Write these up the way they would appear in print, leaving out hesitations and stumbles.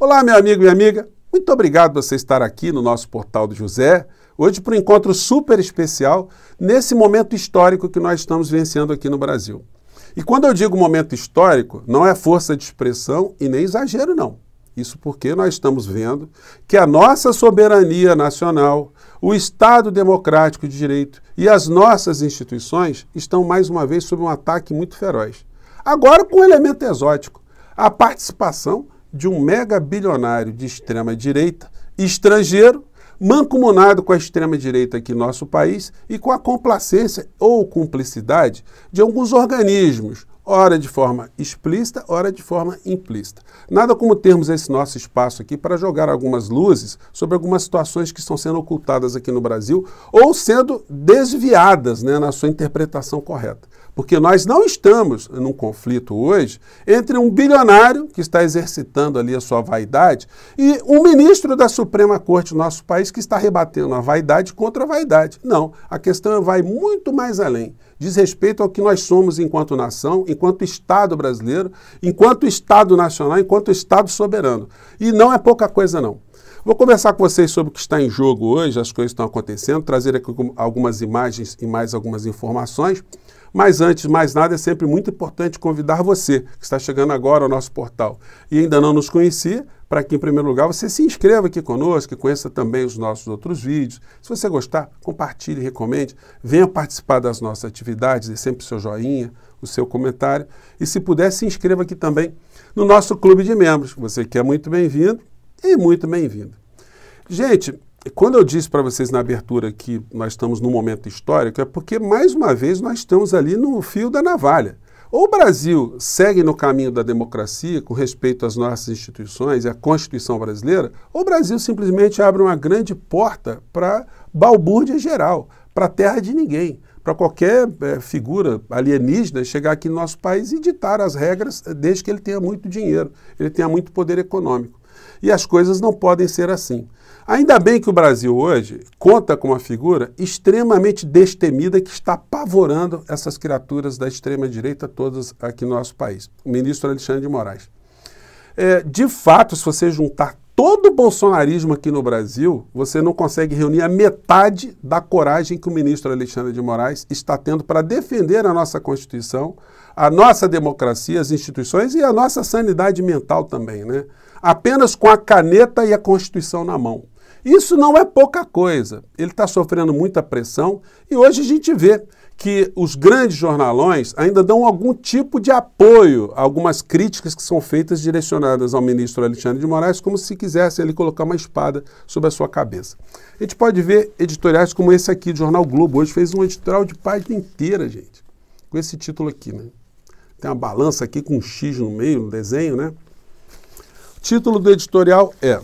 Olá, meu amigo e minha amiga. Muito obrigado por você estar aqui no nosso Portal do José, hoje para um encontro super especial nesse momento histórico que nós estamos vivenciando aqui no Brasil. E quando eu digo momento histórico, não é força de expressão e nem exagero, não. Isso porque nós estamos vendo que a nossa soberania nacional, o Estado democrático de direito e as nossas instituições estão mais uma vez sob um ataque muito feroz. Agora com um elemento exótico, a participação de um mega bilionário de extrema-direita, estrangeiro, mancomunado com a extrema-direita aqui no nosso país e com a complacência ou cumplicidade de alguns organismos, ora de forma explícita, ora de forma implícita. Nada como termos esse nosso espaço aqui para jogar algumas luzes sobre algumas situações que estão sendo ocultadas aqui no Brasil ou sendo desviadas, na sua interpretação correta. Porque nós não estamos num conflito hoje entre um bilionário que está exercitando ali a sua vaidade e um ministro da Suprema Corte do nosso país que está rebatendo a vaidade contra a vaidade. Não, a questão vai muito mais além. Diz respeito ao que nós somos enquanto nação, enquanto Estado brasileiro, enquanto Estado nacional, enquanto Estado soberano. E não é pouca coisa, não. Vou conversar com vocês sobre o que está em jogo hoje, as coisas que estão acontecendo, trazer aqui algumas imagens e mais algumas informações. Mas antes de mais nada, é sempre muito importante convidar você, que está chegando agora ao nosso portal e ainda não nos conhecia, para que, em primeiro lugar, você se inscreva aqui conosco, que conheça também os nossos outros vídeos. Se você gostar, compartilhe, recomende, venha participar das nossas atividades, dê sempre o seu joinha, o seu comentário. E, se puder, se inscreva aqui também no nosso clube de membros. Você que é muito bem-vindo e muito bem-vindo. Gente, quando eu disse para vocês na abertura que nós estamos num momento histórico, é porque, mais uma vez, nós estamos ali no fio da navalha. Ou o Brasil segue no caminho da democracia com respeito às nossas instituições e à Constituição brasileira, ou o Brasil simplesmente abre uma grande porta para balbúrdia geral, para a terra de ninguém, para qualquer figura alienígena chegar aqui no nosso país e ditar as regras desde que ele tenha muito dinheiro, ele tenha muito poder econômico. E as coisas não podem ser assim. Ainda bem que o Brasil hoje conta com uma figura extremamente destemida que está apavorando essas criaturas da extrema-direita todas aqui no nosso país, o ministro Alexandre de Moraes. De fato, se você juntar todo o bolsonarismo aqui no Brasil, você não consegue reunir a metade da coragem que o ministro Alexandre de Moraes está tendo para defender a nossa Constituição, a nossa democracia, as instituições e a nossa sanidade mental também, apenas com a caneta e a Constituição na mão. Isso não é pouca coisa. Ele está sofrendo muita pressão e hoje a gente vê que os grandes jornalões ainda dão algum tipo de apoio a algumas críticas que são feitas direcionadas ao ministro Alexandre de Moraes, como se quisesse ele colocar uma espada sobre a sua cabeça. A gente pode ver editoriais como esse aqui do Jornal Globo. Hoje fez um editorial de página inteira, gente, com esse título aqui, Tem uma balança aqui com um X no meio, no desenho, O título do editorial é: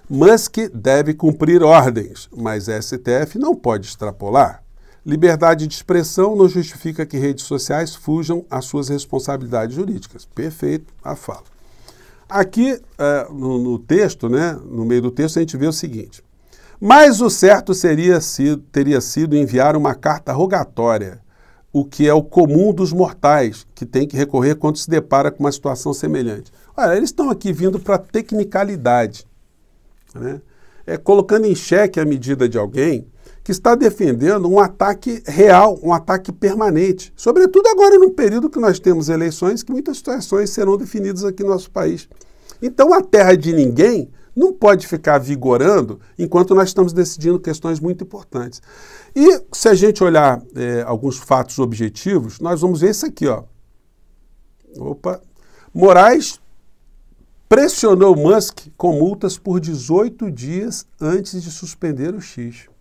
Musk deve cumprir ordens, mas STF não pode extrapolar. Liberdade de expressão não justifica que redes sociais fujam às suas responsabilidades jurídicas. Perfeito a fala. Aqui no texto, no meio do texto, a gente vê o seguinte: mas o certo teria sido enviar uma carta rogatória, o que é o comum dos mortais, que tem que recorrer quando se depara com uma situação semelhante. Olha, eles estão aqui vindo para tecnicalidade, colocando em xeque a medida de alguém que está defendendo um ataque real, um ataque permanente. Sobretudo agora no período que nós temos eleições, que muitas situações serão definidas aqui no nosso país. Então a terra de ninguém não pode ficar vigorando enquanto nós estamos decidindo questões muito importantes. E se a gente olhar alguns fatos objetivos, nós vamos ver isso aqui, Moraes pressionou Musk com multas por 18 dias antes de suspender o X.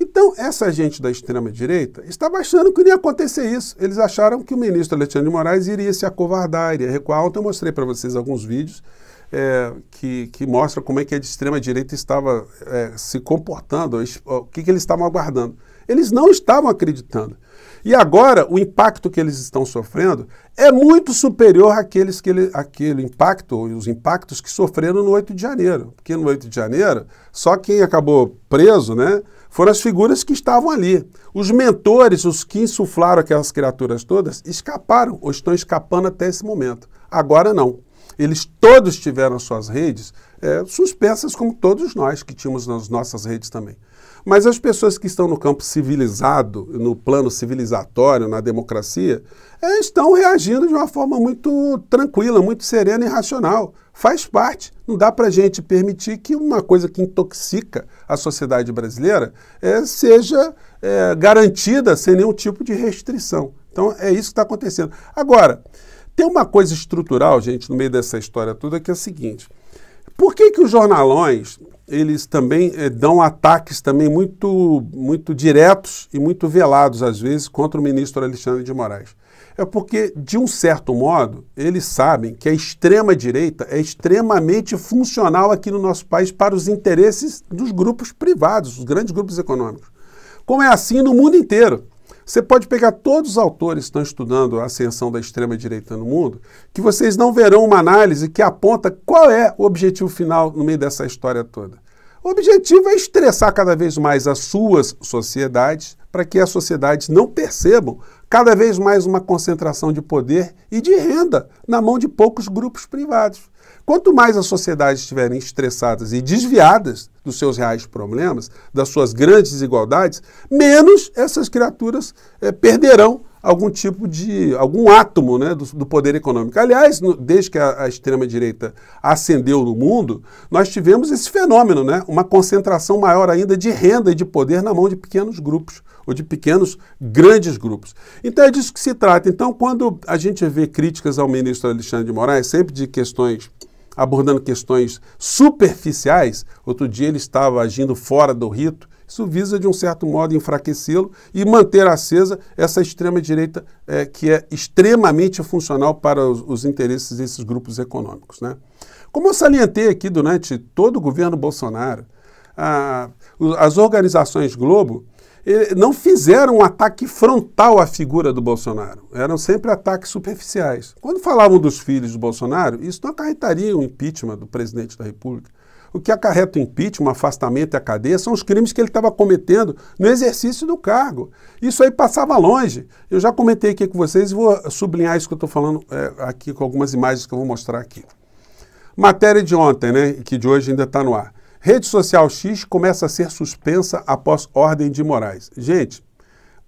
Então, essa gente da extrema-direita estava achando que iria acontecer isso. Eles acharam que o ministro Alexandre de Moraes iria se acovardar, iria recuar. Ontem eu mostrei para vocês alguns vídeos que mostram como é que a extrema-direita estava se comportando, o que eles estavam aguardando. Eles não estavam acreditando. E agora, o impacto que eles estão sofrendo é muito superior àquele impacto, os impactos que sofreram no 8 de janeiro. Porque no 8 de janeiro, só quem acabou preso, foram as figuras que estavam ali. Os mentores, os que insuflaram aquelas criaturas todas, escaparam ou estão escapando até esse momento. Agora não. eles todos tiveram suas redes suspensas, como todos nós que tínhamos nas nossas redes também. Mas as pessoas que estão no campo civilizado, no plano civilizatório, na democracia, estão reagindo de uma forma muito tranquila, muito serena e racional. Faz parte. Não dá para a gente permitir que uma coisa que intoxica a sociedade brasileira seja garantida sem nenhum tipo de restrição. Então, é isso que está acontecendo. Agora, tem uma coisa estrutural, gente, no meio dessa história toda, que é o seguinte. Por que os jornalões, eles também dão ataques também muito diretos e muito velados, às vezes, contra o ministro Alexandre de Moraes? É porque, de um certo modo, eles sabem que a extrema-direita é extremamente funcional aqui no nosso país para os interesses dos grupos privados, dos grandes grupos econômicos. Como é assim no mundo inteiro. Você pode pegar todos os autores que estão estudando a ascensão da extrema-direita no mundo, que vocês não verão uma análise que aponta qual é o objetivo final no meio dessa história toda. O objetivo é estressar cada vez mais as suas sociedades, para que as sociedades não percebam cada vez mais uma concentração de poder e de renda na mão de poucos grupos privados. Quanto mais as sociedades estiverem estressadas e desviadas dos seus reais problemas, das suas grandes desigualdades, menos essas criaturas perderão algum átomo, né, do poder econômico. Aliás, desde que a extrema-direita ascendeu no mundo, nós tivemos esse fenômeno, né, uma concentração maior ainda de renda e de poder na mão de pequenos grupos, ou de pequenos, grandes grupos. Então é disso que se trata. Então, quando a gente vê críticas ao ministro Alexandre de Moraes, sempre de abordando questões superficiais, outro dia ele estava agindo fora do rito, isso visa, de um certo modo, enfraquecê-lo e manter acesa essa extrema-direita que é extremamente funcional para os interesses desses grupos econômicos, né? Como eu salientei aqui durante todo o governo Bolsonaro, as organizações Globo não fizeram um ataque frontal à figura do Bolsonaro. Eram sempre ataques superficiais. Quando falavam dos filhos do Bolsonaro, isso não acarretaria o impeachment do presidente da República. O que acarreta o impeachment, o afastamento e a cadeia são os crimes que ele estava cometendo no exercício do cargo. Isso aí passava longe. Eu já comentei aqui com vocês e vou sublinhar isso que eu estou falando aqui com algumas imagens que eu vou mostrar aqui. Matéria de ontem, né, que de hoje ainda está no ar. Rede social X começa a ser suspensa após ordem de Moraes. Gente,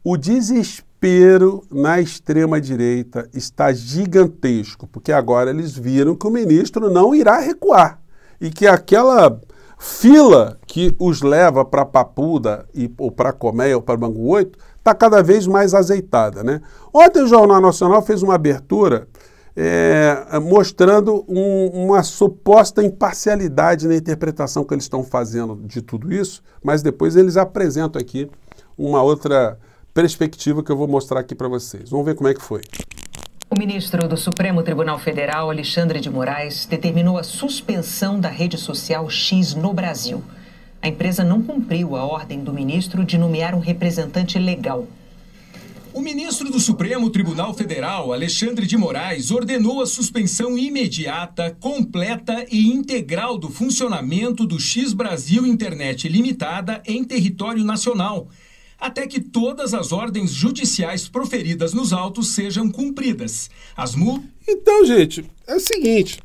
o desespero na extrema-direita está gigantesco, porque agora eles viram que o ministro não irá recuar e que aquela fila que os leva para Papuda ou para Colmeia ou para Bangu 8 está cada vez mais azeitada, né? Ontem o Jornal Nacional fez uma abertura mostrando uma suposta imparcialidade na interpretação que eles estão fazendo de tudo isso, mas depois eles apresentam aqui uma outra perspectiva que eu vou mostrar aqui para vocês. Vamos ver como é que foi. O ministro do Supremo Tribunal Federal, Alexandre de Moraes, determinou a suspensão da rede social X no Brasil. A empresa não cumpriu a ordem do ministro de nomear um representante legal. O ministro do Supremo Tribunal Federal, Alexandre de Moraes, ordenou a suspensão imediata, completa e integral do funcionamento do X Brasil Internet Limitada em território nacional, até que todas as ordens judiciais proferidas nos autos sejam cumpridas. As multas... Então, gente, é o seguinte,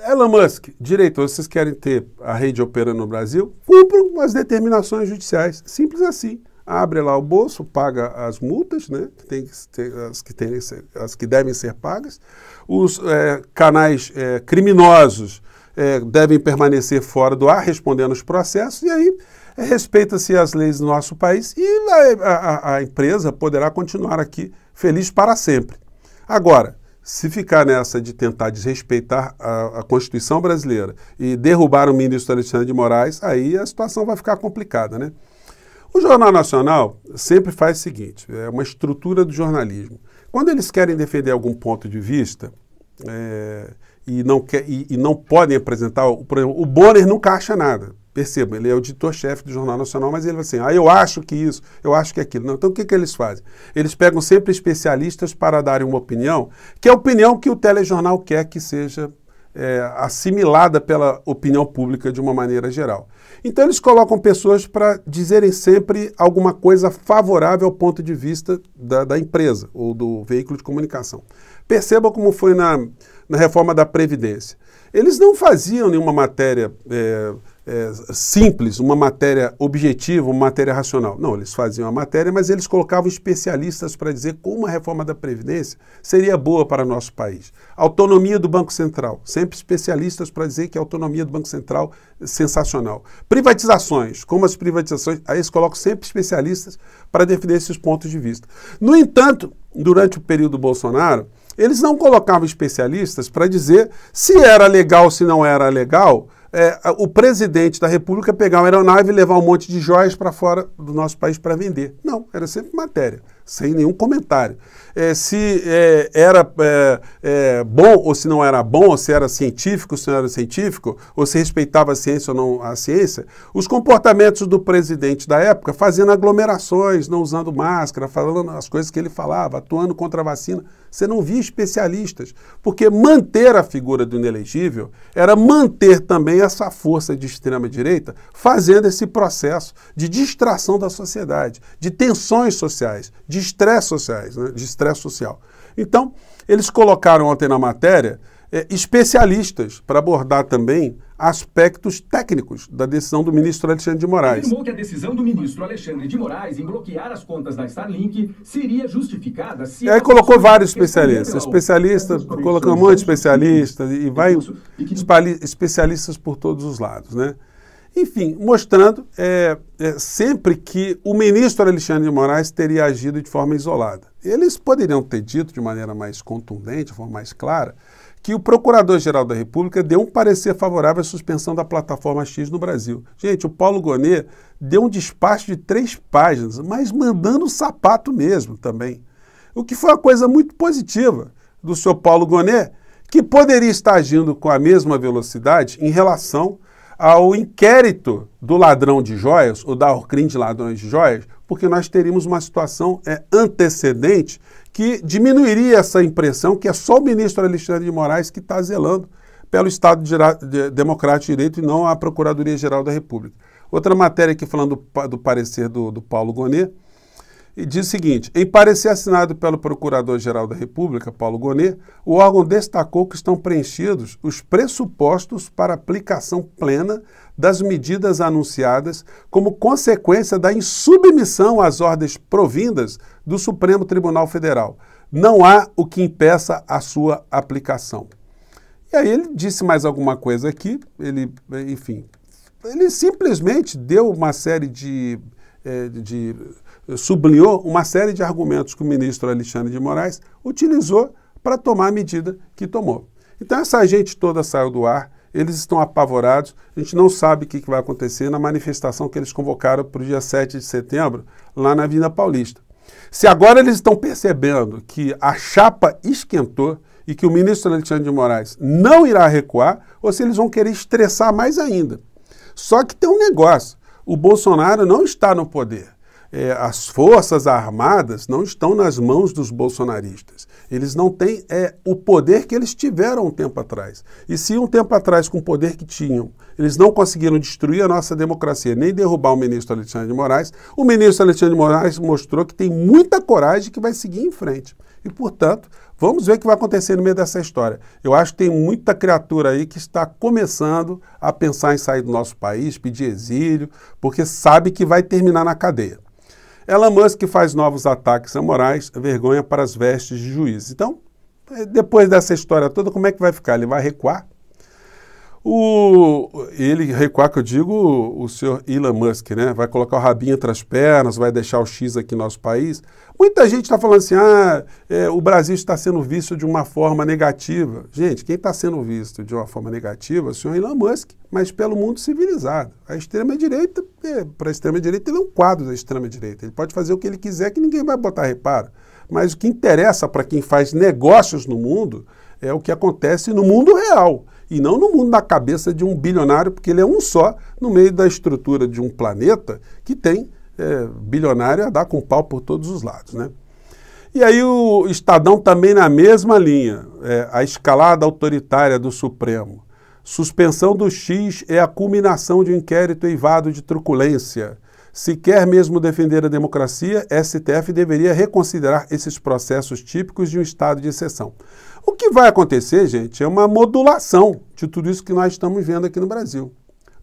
Elon Musk, diretor, vocês querem ter a rede operando no Brasil? Cumpram as determinações judiciais, simples assim. Abre lá o bolso, paga as multas, né? As que devem ser pagas. Os canais criminosos devem permanecer fora do ar, respondendo os processos, e aí respeita-se as leis do nosso país e a empresa poderá continuar aqui feliz para sempre. Agora, se ficar nessa de tentar desrespeitar a Constituição brasileira e derrubar o ministro Alexandre de Moraes, aí a situação vai ficar complicada, né? O Jornal Nacional sempre faz o seguinte, é uma estrutura do jornalismo. Quando eles querem defender algum ponto de vista e não podem apresentar, por exemplo, o Bonner nunca acha nada. Perceba, ele é o editor-chefe do Jornal Nacional, mas ele vai assim, eu acho que isso, eu acho que aquilo. Não, então o que eles fazem? Eles pegam sempre especialistas para darem uma opinião, que é a opinião que o telejornal quer que seja assimilada pela opinião pública de uma maneira geral. Então eles colocam pessoas para dizerem sempre alguma coisa favorável ao ponto de vista da empresa ou do veículo de comunicação. Perceba como foi na reforma da Previdência. Eles não faziam nenhuma matéria simples, uma matéria objetiva, uma matéria racional. Não, eles faziam a matéria, mas eles colocavam especialistas para dizer como a reforma da Previdência seria boa para o nosso país. Autonomia do Banco Central, sempre especialistas para dizer que a autonomia do Banco Central é sensacional. Privatizações, como as privatizações, aí eles colocam sempre especialistas para defender esses pontos de vista. No entanto, durante o período Bolsonaro, eles não colocavam especialistas para dizer se era legal, se não era legal, o presidente da República pegar uma aeronave e levar um monte de joias para fora do nosso país para vender. Não, era sempre matéria, sem nenhum comentário. Se era bom ou se não era bom, ou se era científico ou se não era científico, ou se respeitava a ciência ou não a ciência, os comportamentos do presidente da época, fazendo aglomerações, não usando máscara, falando as coisas que ele falava, atuando contra a vacina, você não via especialistas, porque manter a figura do inelegível era manter também essa força de extrema-direita fazendo esse processo de distração da sociedade, de tensões sociais, de estresse sociais, né? De estresse social. Então, eles colocaram ontem na matéria especialistas para abordar também aspectos técnicos da decisão do ministro Alexandre de Moraes. Afirmou que a decisão do ministro Alexandre de Moraes em bloquear as contas da Starlink seria justificada se... E aí colocou vários especialistas, colocou um monte de especialistas e vai especialistas por todos os lados, né? Enfim, mostrando sempre que o ministro Alexandre de Moraes teria agido de forma isolada. Eles poderiam ter dito de maneira mais contundente, de forma mais clara, que o Procurador-Geral da República deu um parecer favorável à suspensão da plataforma X no Brasil. Gente, o Paulo Gonet deu um despacho de 3 páginas, mas mandando o sapato mesmo também. O que foi uma coisa muito positiva do senhor Paulo Gonet, que poderia estar agindo com a mesma velocidade em relação ao inquérito do ladrão de joias, ou da Orcrim de ladrões de joias, porque nós teríamos uma situação antecedente que diminuiria essa impressão que é só o ministro Alexandre de Moraes que está zelando pelo Estado Democrático de Direito e não a Procuradoria-Geral da República. Outra matéria aqui falando do parecer do Paulo Gonet, e diz o seguinte: em parecer assinado pelo Procurador-Geral da República, Paulo Gonet, o órgão destacou que estão preenchidos os pressupostos para aplicação plena das medidas anunciadas como consequência da insubmissão às ordens provindas do Supremo Tribunal Federal. Não há o que impeça a sua aplicação. E aí ele disse mais alguma coisa aqui, ele simplesmente deu uma série sublinhou uma série de argumentos que o ministro Alexandre de Moraes utilizou para tomar a medida que tomou. Então essa gente toda saiu do ar, eles estão apavorados, a gente não sabe o que vai acontecer na manifestação que eles convocaram para o dia 7 de setembro, lá na Avenida Paulista. Se agora eles estão percebendo que a chapa esquentou e que o ministro Alexandre de Moraes não irá recuar, ou se eles vão querer estressar mais ainda. Só que tem um negócio, o Bolsonaro não está no poder. As Forças Armadas não estão nas mãos dos bolsonaristas. Eles não têm o poder que eles tiveram um tempo atrás. E se um tempo atrás, com o poder que tinham, eles não conseguiram destruir a nossa democracia, nem derrubar o ministro Alexandre de Moraes, o ministro Alexandre de Moraes mostrou que tem muita coragem e que vai seguir em frente. E, portanto, vamos ver o que vai acontecer no meio dessa história. Eu acho que tem muita criatura aí que está começando a pensar em sair do nosso país, pedir exílio, porque sabe que vai terminar na cadeia. Elon Musk faz novos ataques a Moraes, vergonha para as vestes de juízes. Então, depois dessa história toda, como é que vai ficar? Ele vai recuar? Ele recuar, que eu digo, o senhor Elon Musk, né? Vai colocar o rabinho entre as pernas, vai deixar o X aqui no nosso país. Muita gente está falando assim, o Brasil está sendo visto de uma forma negativa. Gente, quem está sendo visto de uma forma negativa é o senhor Elon Musk, mas pelo mundo civilizado. A extrema-direita, para a extrema-direita, ele é um quadro da extrema-direita. Ele pode fazer o que ele quiser, que ninguém vai botar reparo. Mas o que interessa para quem faz negócios no mundo é o que acontece no mundo real, e não no mundo da cabeça de um bilionário, porque ele é um só no meio da estrutura de um planeta que tem bilionário a dar com pau por todos os lados, né? E aí o Estadão também na mesma linha, a escalada autoritária do Supremo. Suspensão do X é a culminação de um inquérito eivado de truculência. Se quer mesmo defender a democracia, STF deveria reconsiderar esses processos típicos de um estado de exceção. O que vai acontecer, gente, é uma modulação de tudo isso que nós estamos vendo aqui no Brasil.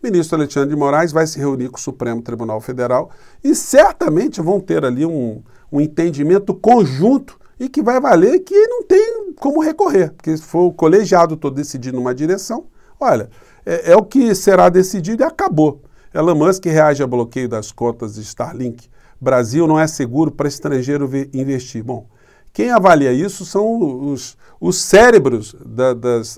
O ministro Alexandre de Moraes vai se reunir com o Supremo Tribunal Federal e certamente vão ter ali um entendimento conjunto e que vai valer que não tem como recorrer, porque se for o colegiado todo decidir numa direção, olha, é o que será decidido e acabou. Elon Musk reage a bloqueio das contas de Starlink. Brasil não é seguro para estrangeiro investir. Bom, quem avalia isso são os cérebros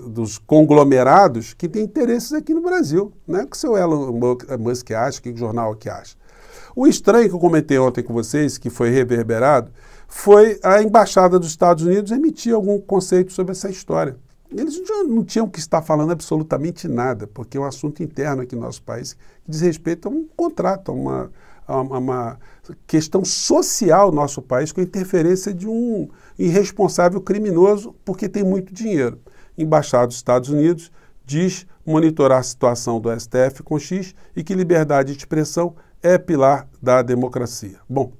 dos conglomerados que têm interesses aqui no Brasil. Não é o que o seu Elon Musk acha, o que o jornal aqui acha. O estranho que eu comentei ontem com vocês, que foi reverberado, foi a Embaixada dos Estados Unidos emitir algum conceito sobre essa história. Eles não tinham que estar falando absolutamente nada, porque é um assunto interno aqui no nosso país que diz respeito a um contrato, a uma questão social no nosso país com a interferência de um irresponsável criminoso porque tem muito dinheiro. Embaixada dos Estados Unidos diz monitorar a situação do STF com X e que liberdade de expressão é pilar da democracia. Bom,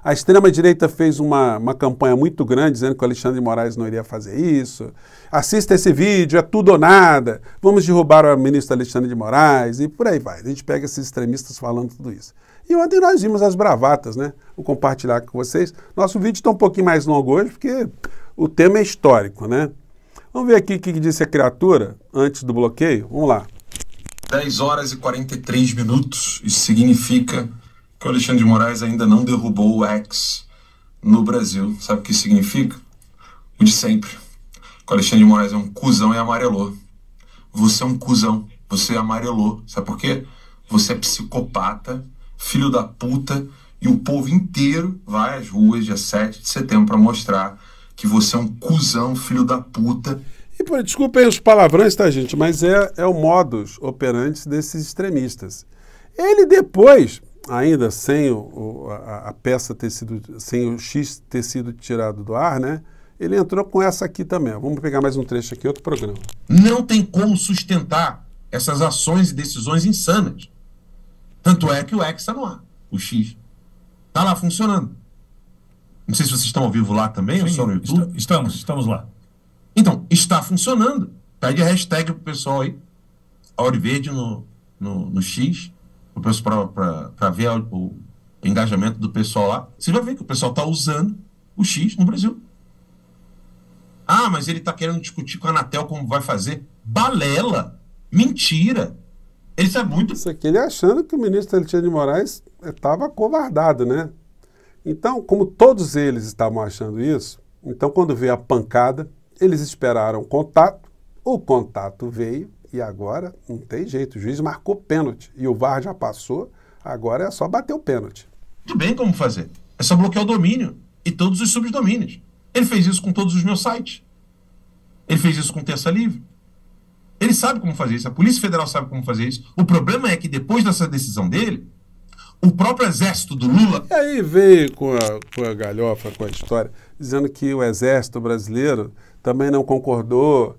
a extrema-direita fez uma campanha muito grande dizendo que o Alexandre de Moraes não iria fazer isso. Assista esse vídeo, é tudo ou nada. Vamos derrubar o ministro Alexandre de Moraes e por aí vai. A gente pega esses extremistas falando tudo isso. E ontem nós vimos as bravatas, né? Vou compartilhar com vocês. Nosso vídeo está um pouquinho mais longo hoje porque o tema é histórico, né? Vamos ver aqui o que disse a criatura antes do bloqueio. Vamos lá. 10 horas e 43 minutos. Isso significa que o Alexandre de Moraes ainda não derrubou o X no Brasil. Sabe o que isso significa? O de sempre. Que o Alexandre de Moraes é um cuzão e amarelou. Você é um cuzão. Você amarelou. Sabe por quê? Você é psicopata, filho da puta, e o povo inteiro vai às ruas dia 7 de setembro para mostrar que você é um cuzão, filho da puta. E desculpem os palavrões, tá, gente? Mas é o modus operandi desses extremistas. Ele depois, ainda sem a peça ter sido, sem o X ter sido tirado do ar, né? Ele entrou com essa aqui também. Vamos pegar mais um trecho aqui, outro programa. Não tem como sustentar essas ações e decisões insanas. Tanto é que o X está no ar, o X. Está lá funcionando. Não sei se vocês estão ao vivo lá também, ou só no YouTube. Estamos lá. Então, está funcionando. Pede a hashtag pro pessoal aí, Auriverde no X, para ver o engajamento do pessoal lá. Você vai ver que o pessoal está usando o X no Brasil. Ah, mas ele está querendo discutir com a Anatel como vai fazer. Balela! Mentira! Ele sabe muito. Isso aqui ele achando que o ministro Alexandre de Moraes estava acovardado, né? Então, como todos eles estavam achando isso, então quando veio a pancada, eles esperaram contato, o contato veio e agora não tem jeito, o juiz marcou pênalti e o VAR já passou, agora é só bater o pênalti. Muito bem como fazer. É só bloquear o domínio e todos os subdomínios. Ele fez isso com todos os meus sites. Ele fez isso com Terça Livre. Ele sabe como fazer isso, a Polícia Federal sabe como fazer isso. O problema é que depois dessa decisão dele, o próprio exército do Lula... E aí veio com a galhofa, com a história, dizendo que o exército brasileiro também não concordou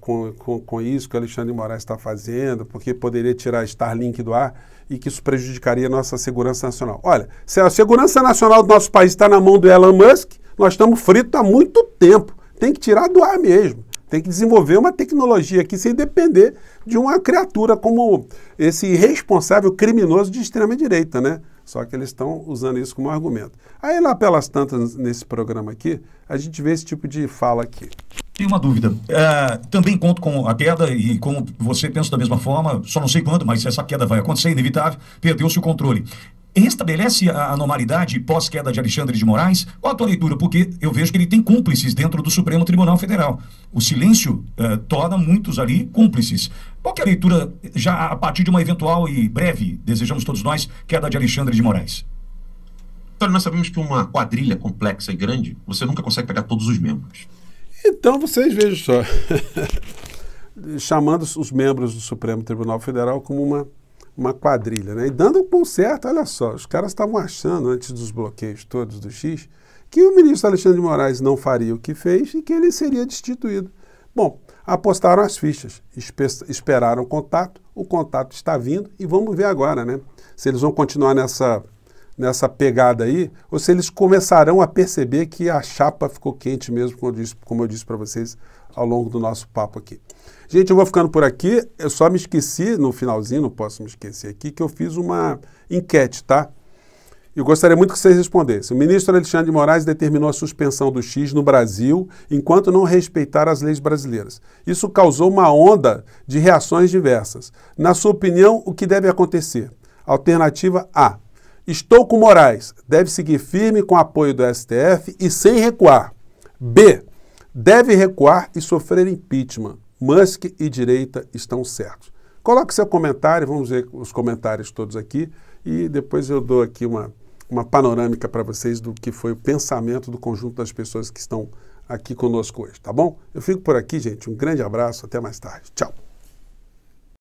com isso que o Alexandre de Moraes está fazendo, porque poderia tirar a Starlink do ar e que isso prejudicaria a nossa segurança nacional. Olha, se a segurança nacional do nosso país está na mão do Elon Musk, nós estamos fritos há muito tempo. Tem que tirar do ar mesmo. Tem que desenvolver uma tecnologia aqui sem depender de uma criatura como esse irresponsável criminoso de extrema-direita, né? Só que eles estão usando isso como argumento. Aí lá pelas tantas, nesse programa aqui, a gente vê esse tipo de fala aqui. Tem uma dúvida. Também conto com a queda e como você pensa da mesma forma, só não sei quando, mas essa queda vai acontecer, inevitável, perdeu-se o controle. Restabelece a normalidade pós-queda de Alexandre de Moraes? Qual a tua leitura? Porque eu vejo que ele tem cúmplices dentro do Supremo Tribunal Federal. O silêncio torna muitos ali cúmplices. Qual que é a leitura já a partir de uma eventual e breve, desejamos todos nós, queda de Alexandre de Moraes? Então, nós sabemos que uma quadrilha complexa e grande, você nunca consegue pegar todos os membros. Então vocês vejam só, chamando os membros do Supremo Tribunal Federal como uma quadrilha, né? E dando por certo, olha só, os caras estavam achando, antes dos bloqueios todos do X, que o ministro Alexandre de Moraes não faria o que fez e que ele seria destituído. Bom, apostaram as fichas, esperaram o contato está vindo e vamos ver agora, né? Se eles vão continuar nessa pegada aí, ou se eles começarão a perceber que a chapa ficou quente mesmo, como eu disse para vocês ao longo do nosso papo aqui. Gente, eu vou ficando por aqui. Eu só me esqueci, no finalzinho, não posso me esquecer aqui, que eu fiz uma enquete, tá? Eu gostaria muito que vocês respondessem. O ministro Alexandre de Moraes determinou a suspensão do X no Brasil enquanto não respeitar as leis brasileiras. Isso causou uma onda de reações diversas. Na sua opinião, o que deve acontecer? Alternativa A. Estou com Moraes. Deve seguir firme com apoio do STF e sem recuar. B. Deve recuar e sofrer impeachment. Musk e direita estão certos. Coloque seu comentário, vamos ver os comentários todos aqui e depois eu dou aqui uma panorâmica para vocês do que foi o pensamento do conjunto das pessoas que estão aqui conosco hoje, tá bom? Eu fico por aqui, gente. Um grande abraço, até mais tarde. Tchau.